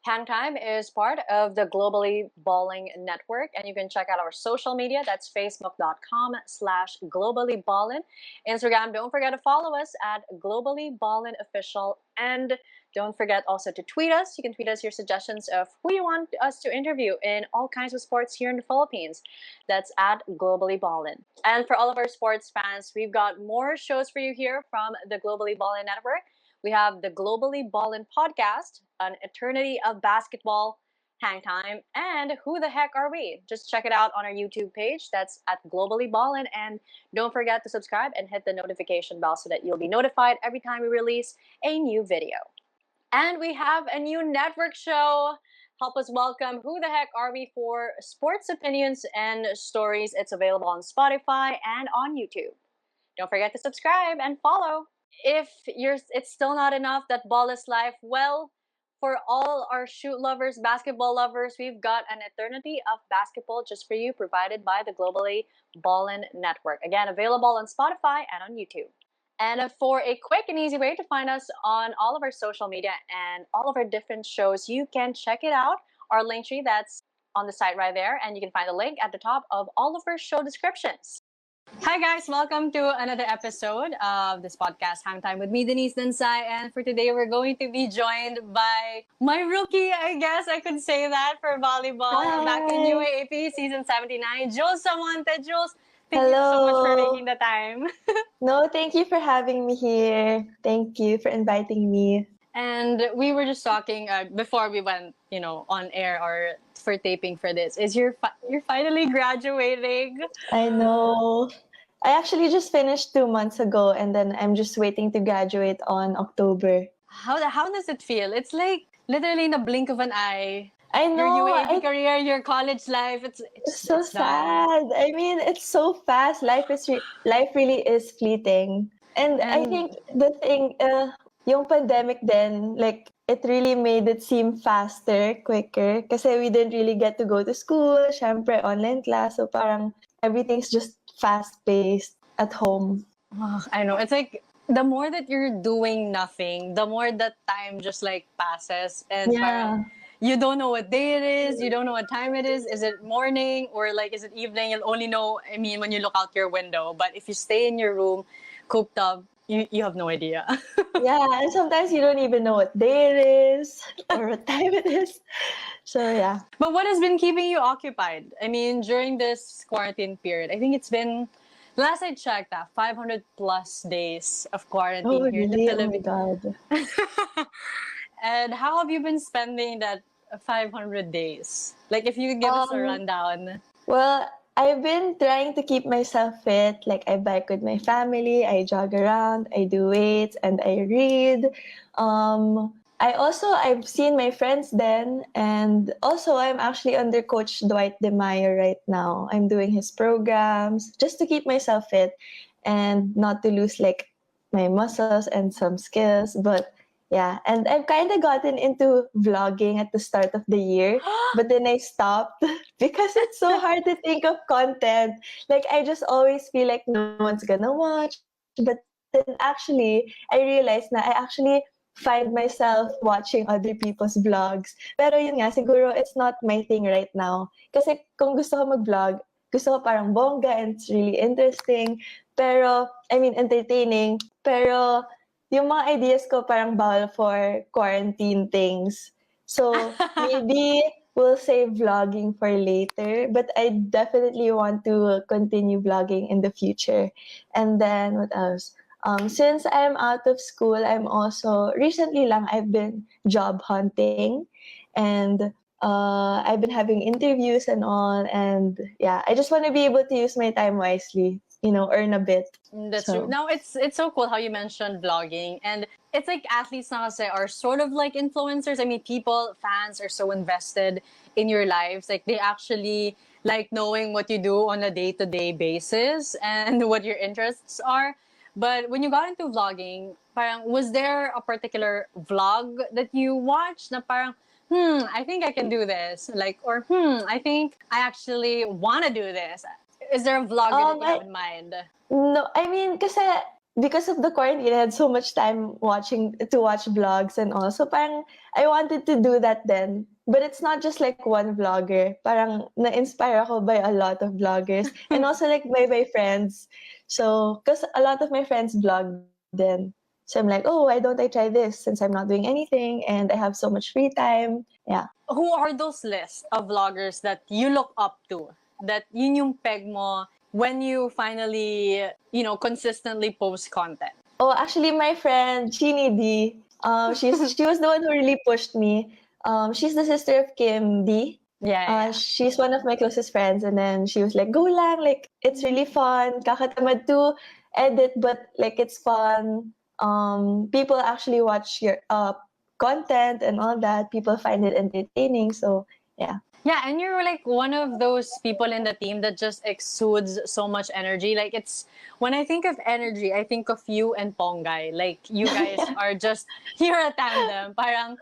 Hang Time is part of the Globally Ballin network, and you can check out our social media. That's facebook.com/globallyballin. Instagram, don't forget to follow us at Globally Ballin Official. And don't forget also to tweet us. You can tweet us your suggestions of who you want us to interview in all kinds of sports here in the Philippines. That's at Globally Ballin. And for all of our sports fans, we've got more shows for you here from the Globally Ballin network. We have the Globally Ballin podcast, An Eternity of Basketball, Hang Time, and Who the Heck Are We? Just check it out on our YouTube page. That's at Globally Ballin. And don't forget to subscribe and hit the notification bell so that you'll be notified every time we release a new video. And we have a new network show. Help us welcome Who the Heck Are We for sports opinions and stories. It's available on Spotify and on YouTube. Don't forget to subscribe and follow. If it's still not enough that ball is life, well, for all our shoot lovers, basketball lovers, we've got an eternity of basketball just for you, provided by the Globally Ballin network. Again, available on Spotify and on YouTube. And for a quick and easy way to find us on all of our social media and all of our different shows, you can check it out. Our link tree, that's on the site right there, and you can find the link at the top of all of our show descriptions. Hi guys, welcome to another episode of this podcast, Hang Time with me, Denice Disney. And for today, we're going to be joined by my rookie, I guess I could say that, for volleyball. Hi. Back in UAAP season 79, Jules Samonte. Jules, thank you so much for making the time. No, thank you for having me here. Thank you for inviting me. And we were just talking before we went, on air or for taping for this. You're finally graduating? I know. I actually just finished 2 months ago, and then I'm just waiting to graduate on October. How does it feel? It's like literally in the blink of an eye. I know. Your UAP career, your college life. It's so sad. I mean, it's so fast. Life really is fleeting. And I think the thing, yung pandemic then, like, it really made it seem faster, quicker. Kasi we didn't really get to go to school. Syempre, online class. So parang everything's just fast-paced at home. Oh, I know. It's like the more that you're doing nothing, the more that time just like passes. And parang, you don't know what day it is. You don't know what time it is. Is it morning or like is it evening? You'll only know, when you look out your window. But if you stay in your room, cooped up, you have no idea. Yeah, and sometimes you don't even know what day it is or what time it is. So, yeah. But what has been keeping you occupied? During this quarantine period, I think it's been, last I checked, 500 plus days of quarantine here in the Philippines. Oh my God. And how have you been spending that 500 days? Like, if you could give us a rundown. Well, I've been trying to keep myself fit. Like, I bike with my family, I jog around, I do weights, and I read. I've seen my friends then, and also I'm actually under Coach Dwight DeMayo right now. I'm doing his programs just to keep myself fit and not to lose like my muscles and some skills. But yeah, and I've kind of gotten into vlogging at the start of the year, but then I stopped because it's so hard to think of content. Like, I just always feel like no one's gonna watch. But then actually, I realized na I actually find myself watching other people's vlogs. Pero yun nga, siguro it's not my thing right now. Kasi kung gusto ko mag-vlog, gusto ko parang bongga and it's really interesting. Pero, entertaining. Pero, yung mga ideas ko parang bawal for quarantine things. So, maybe we'll save vlogging for later. But I definitely want to continue vlogging in the future. And then, what else? Since I'm out of school, I'm also, recently lang, I've been job hunting. And I've been having interviews and all. And yeah, I just want to be able to use my time wisely. Earn a bit. That's true. Now, it's so cool how you mentioned vlogging. And it's like athletes na kasi are sort of like influencers. Fans are so invested in your lives. Like, they actually like knowing what you do on a day-to-day basis and what your interests are. But when you got into vlogging, was there a particular vlog that you watched na parang, I think I can do this? Like, or, I think I actually want to do this. Is there a vlog that you have in mind? No, kasi because of the quarantine, I had so much time to watch vlogs and all. So parang I wanted to do that then. But it's not just like one vlogger. Parang na-inspire ako by a lot of vloggers and also like by friends. So, because a lot of my friends vlog then. So I'm like, oh, why don't I try this since I'm not doing anything and I have so much free time. Yeah. Who are those lists of vloggers that you look up to? That yun yung peg mo when you finally, consistently post content? Oh, actually, my friend Chini D, she was the one who really pushed me. She's the sister of Kim D. Yeah. She's one of my closest friends, and then she was like, "Go lang, like it's really fun. Kakatamad to edit, but like it's fun. People actually watch your content and all that. People find it entertaining. So yeah." Yeah, and you're like one of those people in the team that just exudes so much energy. Like it's when I think of energy, I think of you and Pongay. Like you guys are just you're a tandem. Parang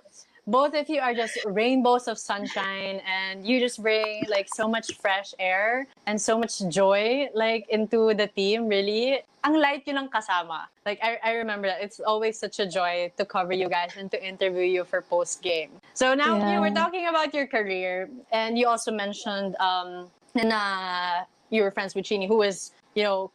both of you are just rainbows of sunshine and you just bring like so much fresh air and so much joy like into the team, really. Ang light yun ang kasama. Like I remember that it's always such a joy to cover you guys and to interview you for post game. So now you were talking about your career and you also mentioned na you were friends with Chini, who is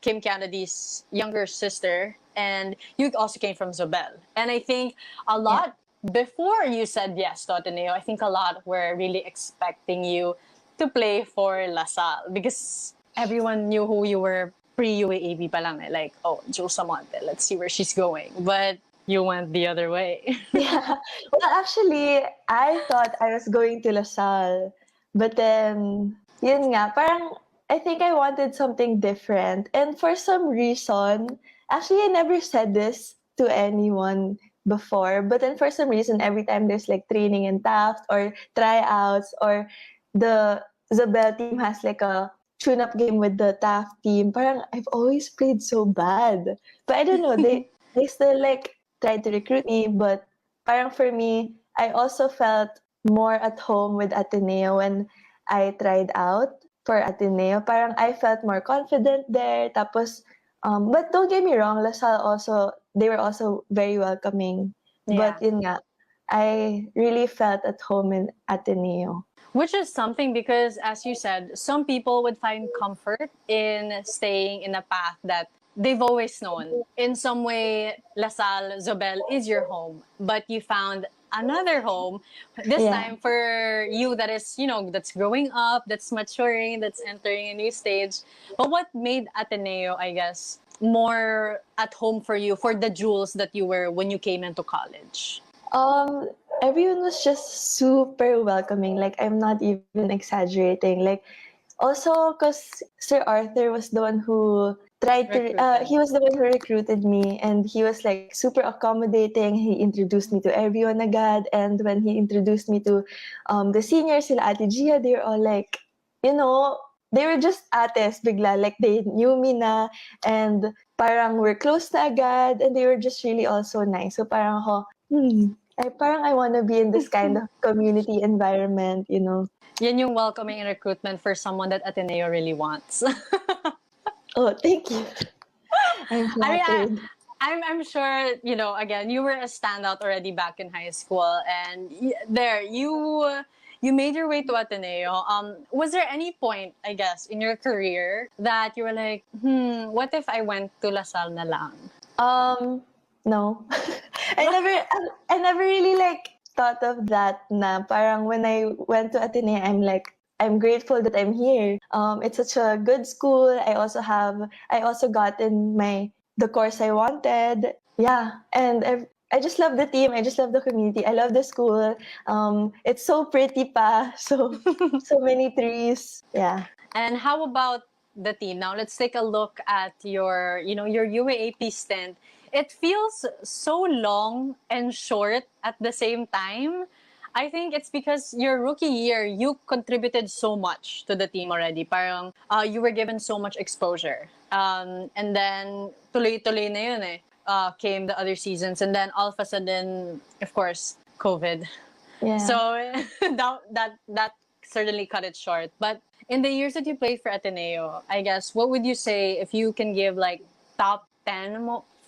Kim Kennedy's younger sister, and you also came from Zobel. And I think a lot before you said yes to Ateneo, I think a lot were really expecting you to play for La Salle because everyone knew who you were pre-UAAP pa lang eh. Like, oh, Jules Samonte, let's see where she's going. But you went the other way. Yeah. Well, actually, I thought I was going to La Salle. But then, yun nga, parang I think I wanted something different. And for some reason, actually, I never said this to anyone before. But then for some reason, every time there's like training in Taft or tryouts or the Zabel team has like a tune-up game with the Taft team, parang I've always played so bad. But I don't know, they still like tried to recruit me, but parang for me, I also felt more at home with Ateneo when I tried out for Ateneo. Parang I felt more confident there. Tapos, but don't get me wrong, LaSalle also, they were also very welcoming. Yeah. But yun nga, I really felt at home in Ateneo. Which is something because, as you said, some people would find comfort in staying in a path that they've always known. In some way, La Salle, Zobel is your home, but you found another home this time for you that is, that's growing up, that's maturing, that's entering a new stage. But what made Ateneo, I guess, more at home for you, for the Jules that you were when you came into college? Everyone was just super welcoming. Like, I'm not even exaggerating. Like, also, because Sir Arthur was the one who he was the one who recruited me, and he was like super accommodating. He introduced me to everyone agad, and when he introduced me to the seniors, sila Ate Gia, they were all like, they were just ates bigla. Like, they knew me na, and parang we're close na agad, and they were just really also nice. So parang ako, I want to be in this kind of community environment, Yan yung welcoming and recruitment for someone that Ateneo really wants. Oh, thank you. I'm flattered. I'm sure, again, you were a standout already back in high school, and there, you made your way to Ateneo. Was there any point, I guess, in your career that you were like, what if I went to La Salle na lang? No. I never really like thought of that na parang when I went to Ateneo, I'm grateful that I'm here. It's such a good school. I also got in the course I wanted. Yeah, and I just love the team. I just love the community. I love the school. It's so pretty pa. So many trees. Yeah. And how about the team? Now let's take a look at your UAAP stint. It feels so long and short at the same time. I think it's because your rookie year, you contributed so much to the team already. Parang you were given so much exposure. And then tuloy-tuloy na yun eh. Came the other seasons, and then all of a sudden, of course, COVID. Yeah. So that certainly cut it short. But in the years that you played for Ateneo, I guess, what would you say if you can give like top 10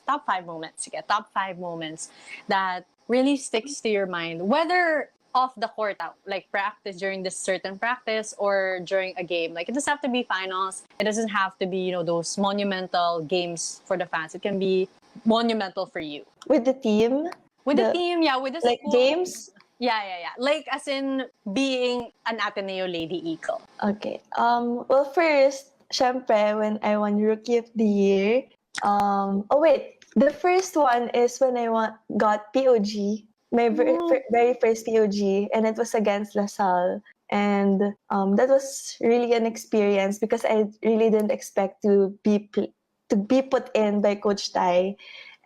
top 5 moments. Sige, top 5 moments that really sticks to your mind, whether off the court, like practice, during this certain practice, or during a game. Like, it doesn't have to be finals. It doesn't have to be, you know, those monumental games for the fans. It can be monumental for you. With the team? With the team, yeah, with the like school. games? Yeah. Like, as in being an Ateneo Lady Eagle. Okay. Well, first, syempre, when I won Rookie of the Year, oh wait, the first one is when got POG, my very first POG, and it was against Salle. And that was really an experience because I really didn't expect to be put in by Coach Tai.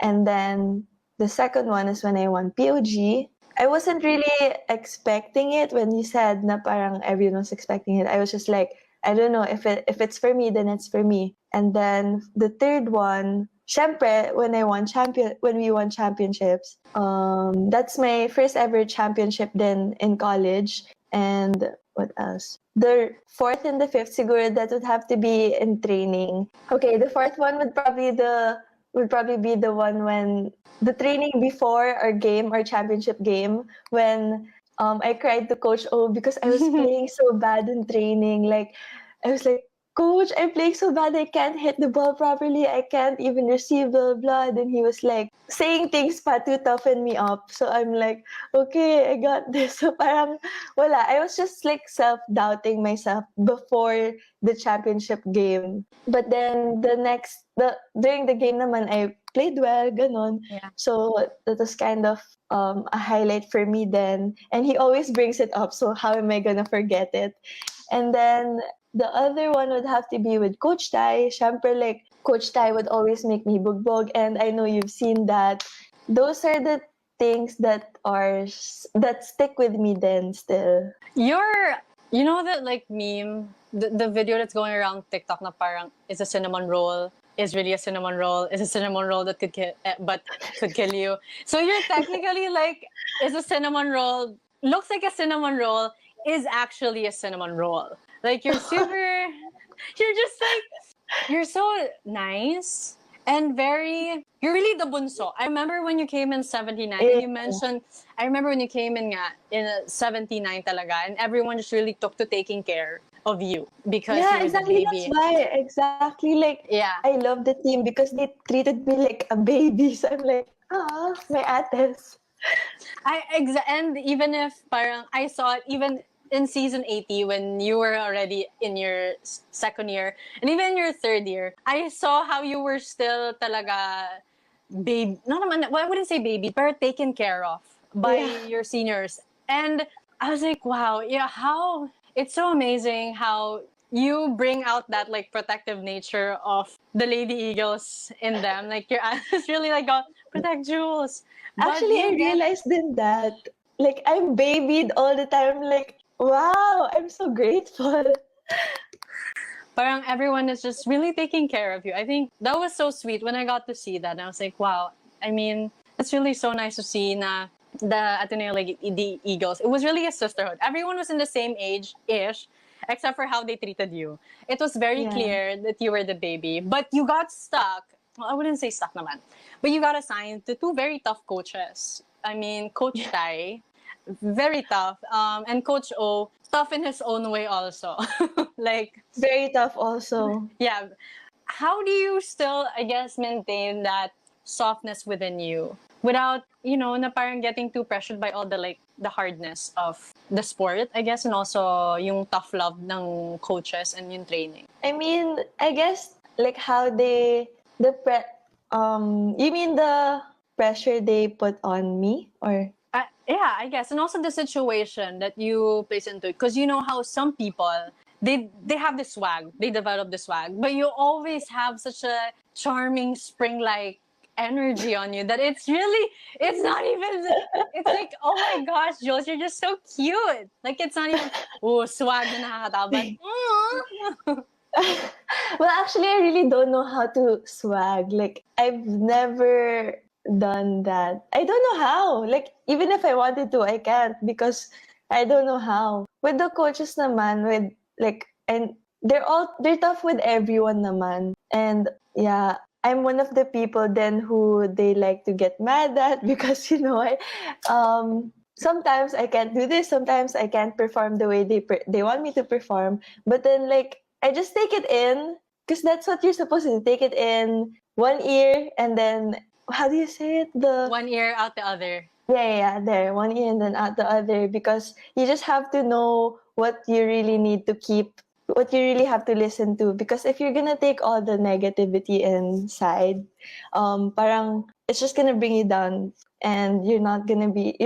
And then the second one is when I won POG. I wasn't really expecting it when you said na parang everyone was expecting it. I was just like, I don't know, if it's for me, then it's for me. And then the third one, syempre, when we won championships, that's my first ever championship then in college. And what else? The fourth and the fifth, siguro that would have to be in training. Okay, the fourth one would probably be the one when the training before our game, our championship game, when I cried to Coach O because I was playing so bad in training. Like, I was like, Coach, I'm playing so bad. I can't hit the ball properly. I can't even receive the blood. And he was like saying things pa to toughen me up. So I'm like, okay, I got this. So parang wala. I was just like self-doubting myself before the championship game. But then during the game naman, I played well, ganon. Yeah. So that was kind of a highlight for me then. And he always brings it up. So how am I gonna forget it? And then the other one would have to be with Coach Tai. Syempre, like, Coach Tai would always make me bugbog, and I know you've seen that. Those are the things that stick with me then still. You know that, like, meme, the video that's going around TikTok na parang, is a cinnamon roll, is really a cinnamon roll, is a cinnamon roll that could kill you. So you're technically like, is a cinnamon roll, looks like a cinnamon roll, is actually a cinnamon roll. Like, you're just like, you're so nice and you're really the bunso. I remember when you came in 79, and you mentioned, I remember when you came in 79 talaga, and everyone just really took to taking care of you because you were exactly. the baby. That's why. Exactly. Like, Yeah. I love the team because they treated me like a baby. So I'm like, my ates. And even if parang I saw it even in season 80 when you were already in your second year and even in your third year, I saw how you were still talaga baby. Not naman, well, I wouldn't say baby, but taken care of by your seniors. And I was like, wow, yeah, how it's so amazing how you bring out that like protective nature of the Lady Eagles in them. Like, your eyes really like, God, protect Jules. Actually, I realized then that, like, I'm babied all the time. Like, wow, I'm so grateful. Parang everyone is just really taking care of you. I think that was so sweet when I got to see that. And I was like, wow. I mean, it's really so nice to see na the Ateneo, like, the Eagles. It was really a sisterhood. Everyone was in the same age-ish, except for how they treated you. It was very clear that you were the baby. But you got stuck. Well, I wouldn't say stuck naman. But you got assigned to two very tough coaches. I mean, Coach Tai, very tough. And Coach O, tough in his own way also. Like, very tough also. Yeah. How do you still, I guess, maintain that softness within you without, na parang getting too pressured by all the hardness of the sport, I guess, and also yung tough love ng coaches and yung training? I mean, I guess, like, how you mean the pressure they put on me, or? Yeah, I guess. And also the situation that you place into it. Because you know how some people, they have this swag. They develop the swag. But you always have such a charming spring-like energy on you that it's not even, it's like, oh my gosh, Jules, you're just so cute. Like, it's not even, swag na nakakatawa. But, well, actually, I really don't know how to swag. Like, I've never done that. I don't know how. Like, even if I wanted to, I can't because I don't know how. With the coaches naman, and they're tough with everyone naman. And yeah, I'm one of the people then who they like to get mad at because sometimes I can't do this, sometimes I can't perform the way they want me to perform. But then like I just take it in because that's what you're supposed to do. Take it in one ear and then how do you say it? One ear out the other. Yeah, there. One ear and then out the other because you just have to know what you really need to keep, what you really have to listen to. Because if you're gonna take all the negativity inside, parang it's just gonna bring you down and you're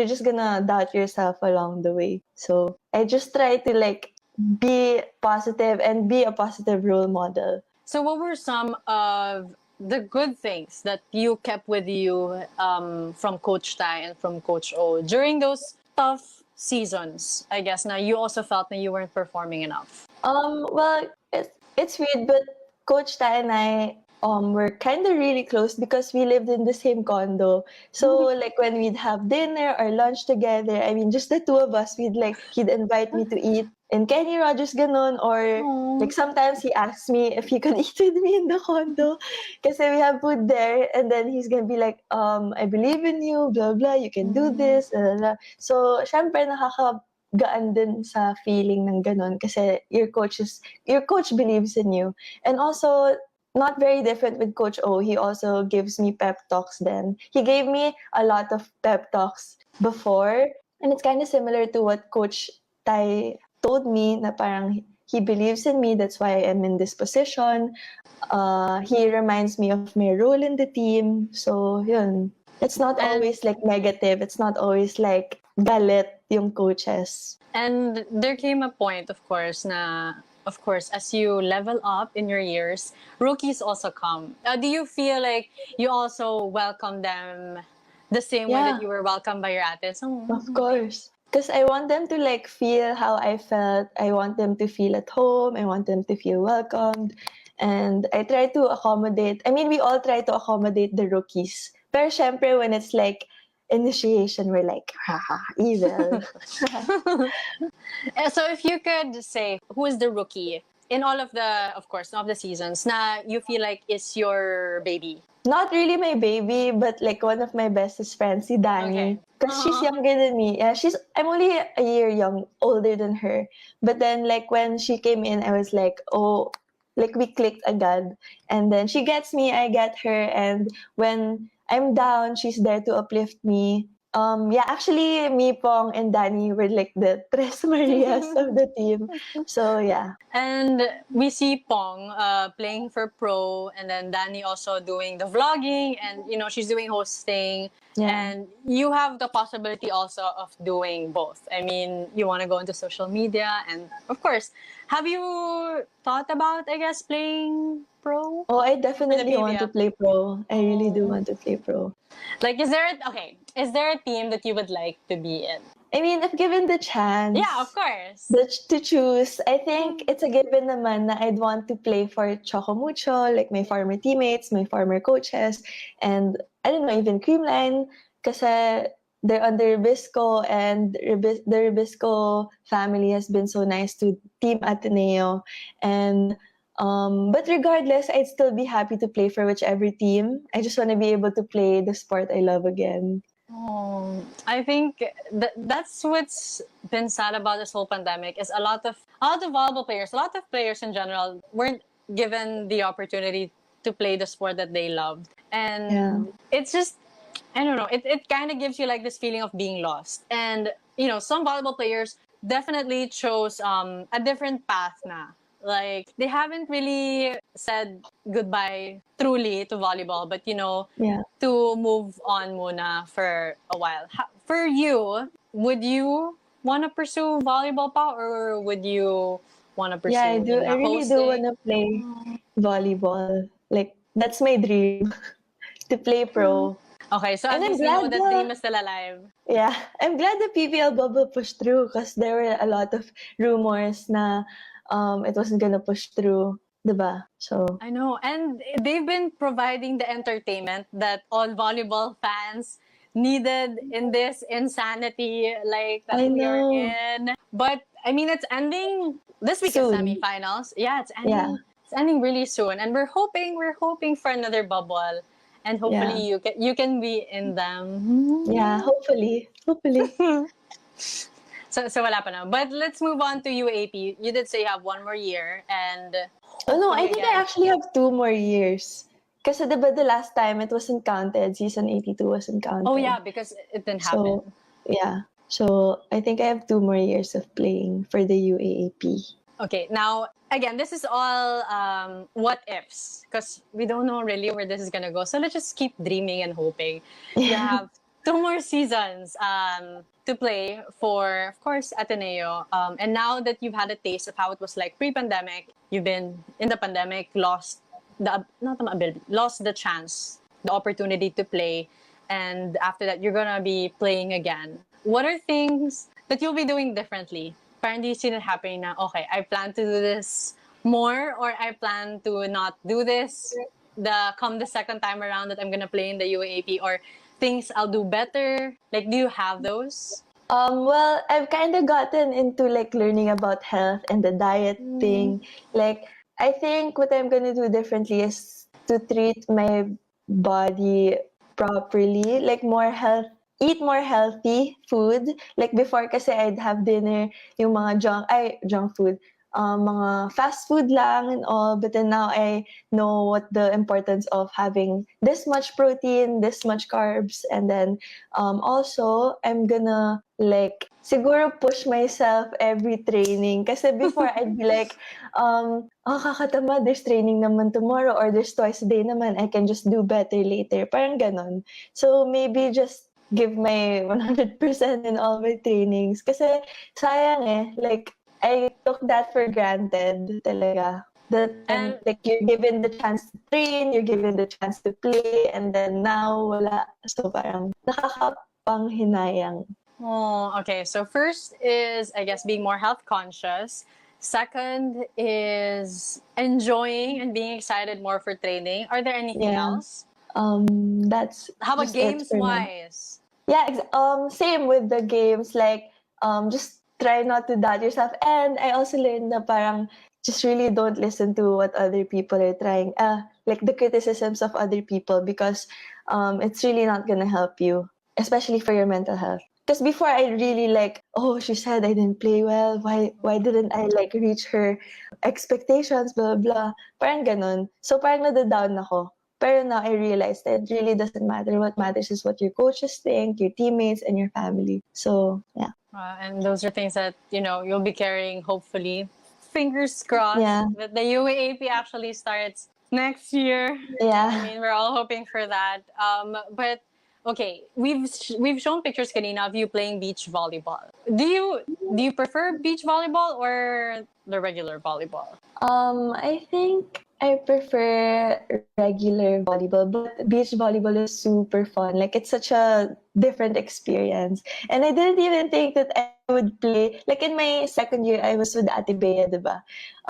just gonna doubt yourself along the way. So I just try to like be positive and be a positive role model. So, what were some of the good things that you kept with you from Coach Tai and from Coach O during those tough seasons? I guess now you also felt that you weren't performing enough. Well, it's weird, but Coach Tai and I were kind of really close because we lived in the same condo. So like when we'd have dinner or lunch together, I mean, just the two of us, he'd invite me to eat in Kenny Rogers ganon, or like Aww. sometimes he asks me if he could eat with me in the condo because we have food there, and then he's gonna be like, I believe in you, blah blah, you can do this, blah, blah. So, syempre gaan din sa feeling ng ganun kasi your coach believes in you. And also, not very different with Coach O. He also gives me pep talks then. He gave me a lot of pep talks before, and it's kind of similar to what Coach Tai told me na parang he believes in me, that's why I'm in this position. He reminds me of my role in the team. So, yun. It's not And always like negative. It's not always like galit yung coaches. and there came a point, of course, as you level up in your years, rookies also come. Do you feel like you also welcome them the same way that Yeah, you were welcomed by your ates? of course. Because I want them to like feel how I felt. I want them to feel at home. I want them to feel welcomed. And I try to accommodate. I mean, we all try to accommodate the rookies. Pero syempre, when it's like initiation, we're like, haha, evil. So if you could say who is the rookie in all of the, of course, all of the seasons, na you feel like is your baby. Not really my baby, but like one of my bestest friends, si Dani. Okay. Because she's younger than me. Yeah, I'm only a year older than her. But then like when she came in, I was like, oh, like we clicked agad. And then she gets me, I get her. And when I'm down, she's there to uplift me. Yeah, actually, me, Pong, and Danny were like the Tres Marias of the team. So yeah. And we see Pong playing for pro, and then Danny also doing the vlogging, and she's doing hosting, Yeah. and you have the possibility also of doing both. I mean, you want to go into social media, and of course, have you thought about, I guess, playing pro Oh, I for the definitely want to PBF? play pro. I really do want to play pro. Like, is there a team that you would like to be in? I mean, if given the Yeah, of chance course. to choose, I think it's a given naman na I'd want to play for Choco Mucho, like my former teammates, my former coaches, and I don't know, even Creamline, kasi they're under Ribisco, and the Ribisco family has been so nice to Team Ateneo. And but regardless, I'd still be happy to play for whichever team. I just want to be able to play the sport I love again. Oh, I think that's what's been sad about this whole pandemic is a lot of volleyball players, a lot of players in general weren't given the opportunity to play the sport that they loved. Yeah. And it's just I don't know, it kind of gives you like this feeling of being lost. And some volleyball players definitely chose a different path na. Like they haven't really said goodbye truly to volleyball, but Yeah. to move on muna for a while. For you, would you want to pursue volleyball pa or would you want to Yeah, I pursue do. I really do want hosting? to play volleyball. Like, that's my dream to play pro. Okay, so And at I'm least we know glad that dream is still alive. yeah, I'm glad the PBL bubble pushed through because there were a lot of rumors na it wasn't gonna push through, diba? So, I know. And they've been providing the entertainment that all volleyball fans needed in this insanity like that I we are know. in. But I mean it's ending this week is Soon. semifinals. Yeah, it's Yeah. ending It's ending really soon, and we're hoping for another bubble, and hopefully Yeah. you can be in them. Yeah, hopefully. Hopefully. So wala pa na. But let's move on to UAP. You did say you have one more year, and Oh no, I hopefully think I again. actually have 2 more years. Kasi diba the last time it wasn't counted, season 82 wasn't Oh counted. yeah, because it didn't So, happen. yeah. So, I think I have 2 more years of playing for the UAAP. Okay, now again, this is all what ifs because we don't know really where this is gonna go. So let's just keep dreaming and hoping. You have 2 more seasons to play for, of course, Ateneo. And now that you've had a taste of how it was like pre-pandemic, you've been in the pandemic, lost the not the ability, lost the chance, the opportunity to play, and after that, you're gonna be playing again. What are things that you'll be doing differently? Parang do you see it happening na, okay, I plan to do this more or I plan to not do this the second time around that I'm gonna play in the UAAP, or things I'll do better? Like, do you have those? Well, I've kind of gotten into like learning about health and the diet thing. Like, I think what I'm gonna do differently is to treat my body properly, like eat more healthy food. Like before kasi I'd have dinner, yung mga junk food, mga fast food lang and all. But then now I know what the importance of having this much protein, this much carbs, and then also I'm gonna like siguro push myself every training. Kasi before I'd be like, oh kakatama, there's training naman tomorrow or there's twice a day naman. I can just do better later. Parang ganon. So maybe just give my 100% in all my trainings. Kasi sayang like I took that for granted talaga. That And like you're given the chance to train, you're given the chance to play, and then now wala. So parang nakakapanghinayang. oh, okay. So first is, I guess, being more health conscious. Second is enjoying and being excited more for training. Are there anything Yeah. else? That's How about just it games for now. wise? Yeah, same with the games. Like, just try not to doubt yourself. And I also learned na parang just really don't listen to what other people are trying. Like the criticisms of other people because it's really not gonna help you, especially for your mental health. Because before I really like, oh, she said I didn't play well. Why didn't I like reach her expectations? Blah blah. Parang ganun. So parang nadadown ako. Pero now I realized that it really doesn't matter. What matters is what your coaches think, your teammates, and your family. So, yeah. And those are things that, you'll be carrying, hopefully. Fingers crossed Yeah. that the UAAP actually starts next year. I Yeah. mean, we're all hoping for that. But okay, we've shown pictures kanina of you playing beach volleyball. Do you prefer beach volleyball or the regular volleyball? I think I prefer regular volleyball, but beach volleyball is super fun. Like it's such a different experience. And I didn't even think that I would play. Like in my second year, I was with Ate Bea, diba?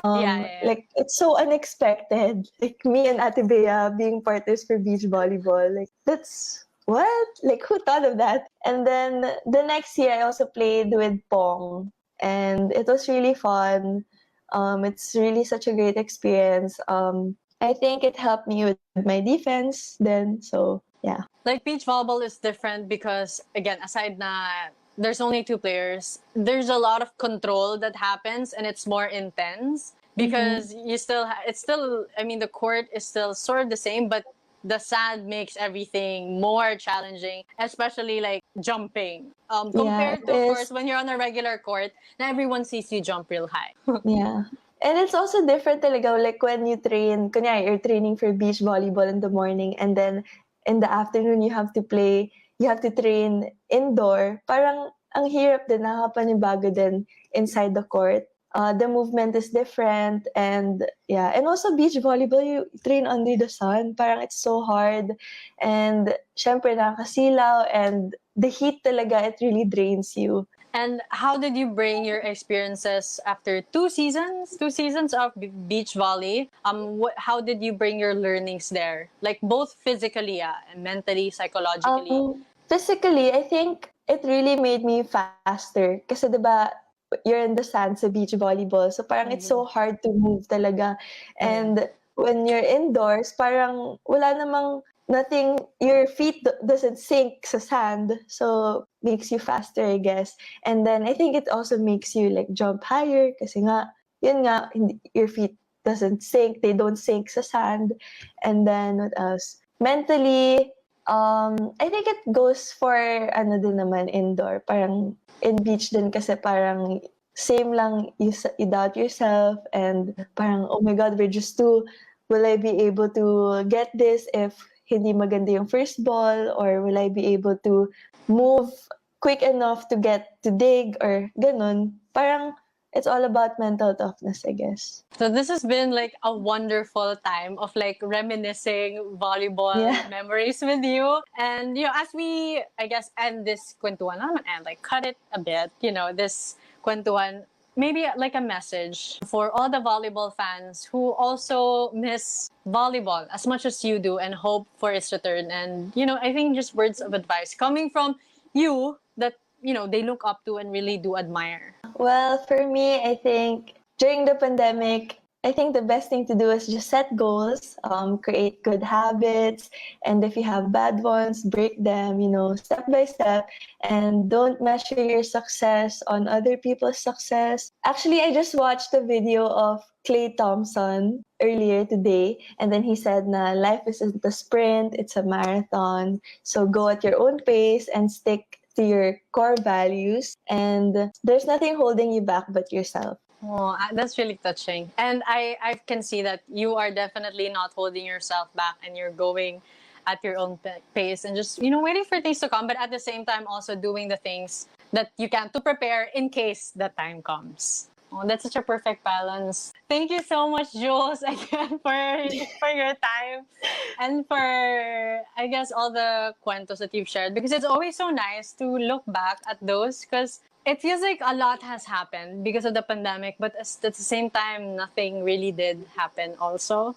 Yeah, yeah, yeah. Like it's so unexpected. Like me and Ate Bea being partners for beach volleyball. Like that's what? Like who thought of that? And then the next year, I also played with Pong, and it was really fun. It's really such a great experience. I think it helped me with my defense then. So yeah, Like beach volleyball is different because, again, aside na there's only two players, there's a lot of control that happens and it's more intense because it's still, I mean, the court is still sort of the same, but the sand makes everything more challenging, especially like jumping. yeah, Compared it to, of course, is. when you're on a regular court, not everyone sees you jump real high. Yeah. And it's also different talaga. Like when you train, kunyari, you're training for beach volleyball in the morning and then in the afternoon you have to train indoor. Parang ang hirap din, nakakapanibago din inside the court. The movement is different and yeah. And also beach volleyball, you train under the sun. Parang it's so hard. And syempre nakakasilaw and the heat talaga, it really drains you. And how did you bring your experiences after 2 seasons? 2 seasons of beach volley. How did you bring your learnings there? Like both physically, and mentally, psychologically. Physically, I think it really made me faster. Kasi 'di ba, you're in the sand sa beach volleyball. So parang it's so hard to move talaga. And when you're indoors, parang wala namang nothing, your feet doesn't sink sa sand. So makes you faster, I guess. And then I think it also makes you like jump higher kasi nga, yun nga, your feet doesn't sink, they don't sink sa sand. And then what else? Mentally, I think it goes for ano din naman indoor. Parang in beach din kasi parang same lang, you doubt yourself and parang, oh my God, we're just too, will I be able to get this if hindi maganda yung first ball, or will I be able to move quick enough to get to dig or ganun. Parang it's all about mental toughness, I guess. So this has been like a wonderful time of like reminiscing volleyball memories with you. And you know, as we, I guess, end this kwentuhan, and like cut it a bit, you know, this kwentuhan, maybe like a message for all the volleyball fans who also miss volleyball as much as you do and hope for its return. And, you know, I think just words of advice coming from you that, you know, they look up to and really do admire. Well, for me, I think during the pandemic, I think the best thing to do is just set goals, create good habits, and if you have bad ones, break them, you know, step by step, and don't measure your success on other people's success. Actually, I just watched a video of Klay Thompson earlier today, and then he said na life isn't a sprint, it's a marathon. So go at your own pace and stick to your core values, and there's nothing holding you back but yourself. Oh, that's really touching. And I can see that you are definitely not holding yourself back and you're going at your own pace and just, you know, waiting for things to come, but at the same time also doing the things that you can to prepare in case the time comes. Oh, that's such a perfect balance. Thank you so much, Jules, again for your time and for, I guess, all the cuentos that you've shared, because it's always so nice to look back at those, because it feels like a lot has happened because of the pandemic, but at the same time, nothing really did happen also.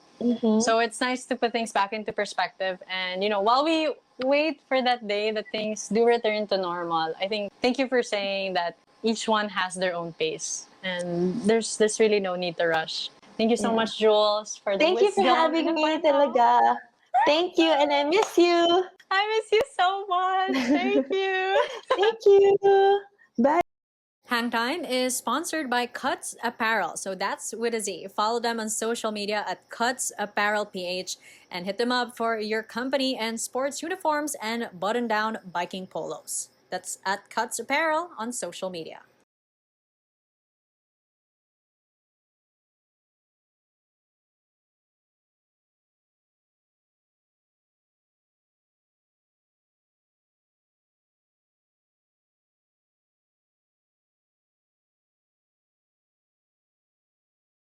So it's nice to put things back into perspective. And, you know, while we wait for that day that things do return to normal, I think, thank you for saying that each one has their own pace. And there's really no need to rush. Thank you so much, Jules, for the Thank you for wisdom having and the me kwento. talaga. Thank you, and I miss you. I miss you so much. Thank you. Thank you. Bye. Hang Time is sponsored by Cuts Apparel. So that's with a Z. Follow them on social media at Cuts Apparel PH and hit them up for your company and sports uniforms and button-down biking polos. That's at Cuts Apparel on social media.